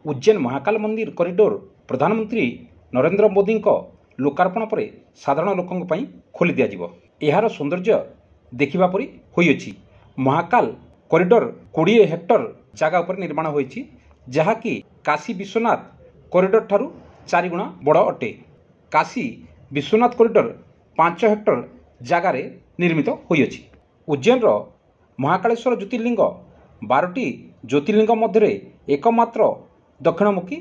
उज्जैन महाकाल मंदिर कॉरिडोर प्रधानमंत्री नरेंद्र मोदी लोकार्पण पर साधारण लोकों खोली दिज्व। यार सौंदर्य देखा परी होइछि। महाकाल कॉरिडोर 20 हेक्टर जगह पर निर्माण होइछि, जहाँकि काशी विश्वनाथ कॉरिडोर ठारू 4 गुणा बड़ अटे। काशी विश्वनाथ कॉरिडोर 5 हेक्टर जगार निर्मित होइछि। उज्जैन महाकालेश्वर ज्योतिर्लिंग 12टी ज्योतिर्लिंग मध्य एकमात्र दक्षिणमुखी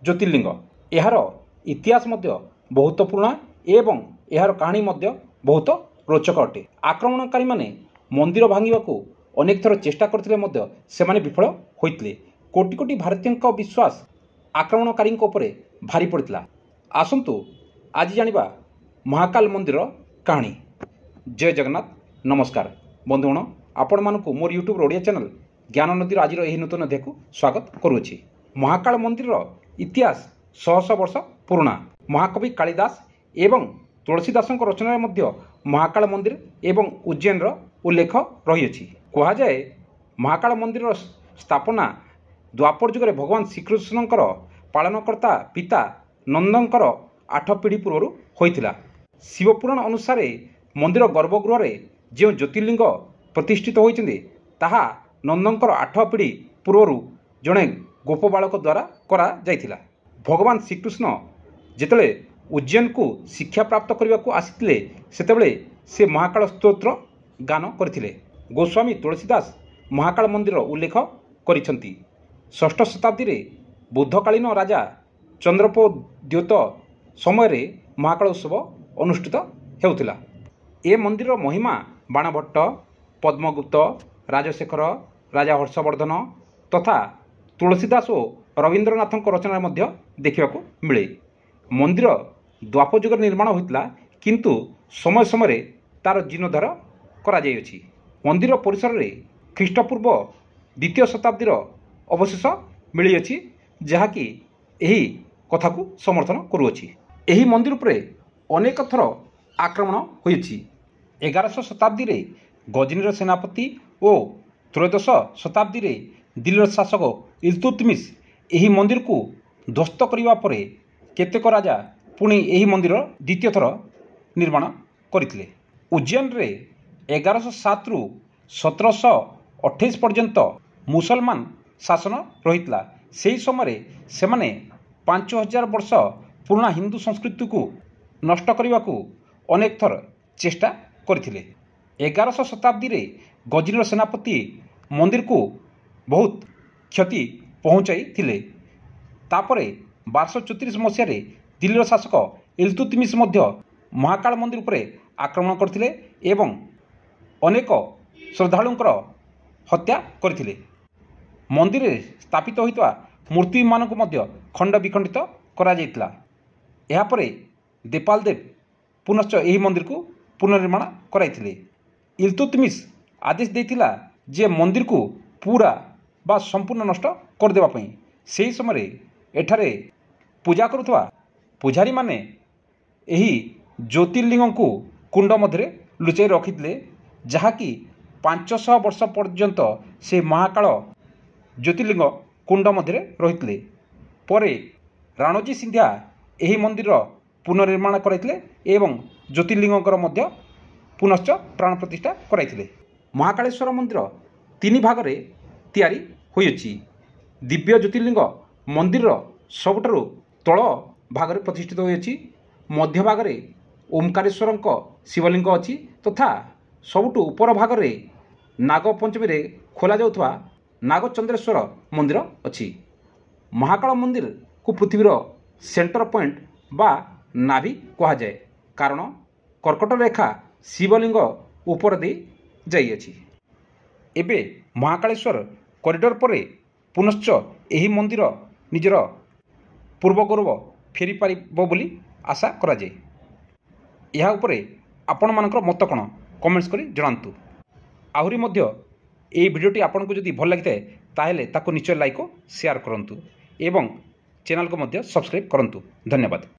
ज्योतिर्लिंग। यार इतिहास मध्य बहुत पुराना एवं यार कहानी मध्य बहुत रोचक अटे। आक्रमणकारी माने मंदिर भांगिबा को अनेक थर चेष्टा करथिले मध्य सेमाने विफल होइतले। कोटि कोटि भारतीयों विश्वास आक्रमणकारी उपरे भारी पड़ता। आसंतु आज जानिबा महाकाल मंदिर कहानी। जय जगन्नाथ। नमस्कार बंधुगण, आपण मानकु मोर यूट्यूब ओडिया चैनल ज्ञान नदीर आज यही नूतन अध्याय को स्वागत करुछि। महाकाल मंदिर इतिहास 100 वर्ष पुराना। महाकवि कालिदास एवं तुलसीदास रचना मध्य महाकाल मंदिर एवं उज्जैन उल्लेख रही। कहुए महाकाल मंदिर स्थापना द्वापर जुगे भगवान श्रीकृष्णकर पालनकर्ता पिता नंदंकर 8 पीढ़ी पूर्व होइतिला। शिवपुराण अनुसार मंदिर गर्भगृह जो ज्योतिर्लिंग प्रतिष्ठित होइछन्ति ताहा नंदंकर 8 पीढ़ी पूर्व जड़े गोप बालक द्वारा करा जाइतिला। भगवान श्रीकृष्ण जेतले उज्जैन को शिक्षा प्राप्त करने को आसीथिले सेतेबेले से महाकाल स्तोत्र गान करथिले। गोस्वामी तुलसीदास महाकाल मंदिर उल्लेख करिसंति। 6ठ शताब्दी रे बुद्धकालीन राजा चंद्रप्रद्योत समय रे महाकाल उत्सव अनुष्ठित हेउथिला। ए मंदिर महिमा बाणभट्ट, पद्मगुप्त, राजशेखर, राजा हर्षवर्धन तथा तुलसीदास और रवींद्रनाथ रचना मध्य देखा मिले। मंदिर द्वापर जुग निर्माण होता, किंतु समय समय तार जीर्णोद्धार करा जाइछि। मंदिर परिसर रे ख्रीष्टपूर्व 2य शताब्दीर अवशेष मिली, जहाँकि यही कथा को समर्थन करुछि। यही मंदिर उपरे अनेक थर आक्रमण होइछि। 1100 शताब्दी रे गजनीर सेनापति और त्रयोदश शताब्दी रे दिल्लीर शासक इल्तुतमिश यही मंदिर को ध्वस्त करने पर केतेक राजा पुणी यही मंदिर द्वितीय थर निर्माण करथिले। उज्जैन रे 1107 रु 1728 पर्यंत मुसलमान शासन रहितला। सेही समय सेमाने 5000 वर्ष पुराना हिंदू संस्कृति को नष्ट करने को अनेक थर चेष्टा करथिले। 1100 शताब्दी रे गजनीर सेनापति मंदिर को बहुत क्षति पहुंचाई थिले। तापरे 1234 मसीह दिल्लीर शासक इल्तुतमिश मध्य महाकाल मंदिर उपरे आक्रमण करथिले एवं अनेक श्रद्धालुंकर हत्या करथिले। मंदिर स्थापित होइतवा मूर्ति मानक मध्य खंड विखंडित करा जाइतला। एहा परे देपाल देव पुनश्च यही मंदिर को पुनर्निर्माण कराइथिले। इल्तुतमिश आदेश देइतिला जे मंदिर को पूरा बा संपूर्ण नष्ट कर देबा पई। सेही समय एठारे पूजा करुवा पुजारी माने यही ज्योतिर्लिंग को कुंड मध्य लुचाई रखिथिले, जहाँकि 500 वर्ष पर्यंत से महाकाल ज्योतिर्लिंग कुंड मध्य रहिथिले। परे राणोजी सिंधिया यही मंदिर पुनर्निर्माण कराइथिले एवं ज्योतिर्लिंगकर मध्य पुनश्च प्राण प्रतिष्ठा कराइथिले। महाकालेश्वर मंदिर 3 भाग रे तैयारी होइछि। दिव्य ज्योतिर्लिंग मंदिर सबुठारु तल भाग रे प्रतिष्ठित होइछि। मध्य भाग रे ओमकारेश्वर शिवलिंग अछि तथा सबुठु ऊपर भाग रे नागपंचमी रे खोला जाउथवा नागचंद्रेश्वर मंदिर अछि। महाकाल मंदिर को पृथ्वीर सेंटर पॉइंट बा नाभि कहा जाए, कारण कर्कट रेखा शिवलिंग ऊपर दे जाइछि। एबे महाकालेश्वर कॉरिडोर पर पुनश्च यही मंदिर निजर पूर्व गौरव फेरी पारिबो बोली आशा करा जाए। यहा उपरे आपण मानकर मत कोन कमेंट्स करी जणांतु। आहुरी मध्य एई भिडियोटी आपनको जदि भल लागिथाय ताहेले ताको निश्चय लाइक और शेयर करंतु एवं चैनल को मध्य सब्सक्राइब करंतु। धन्यवाद।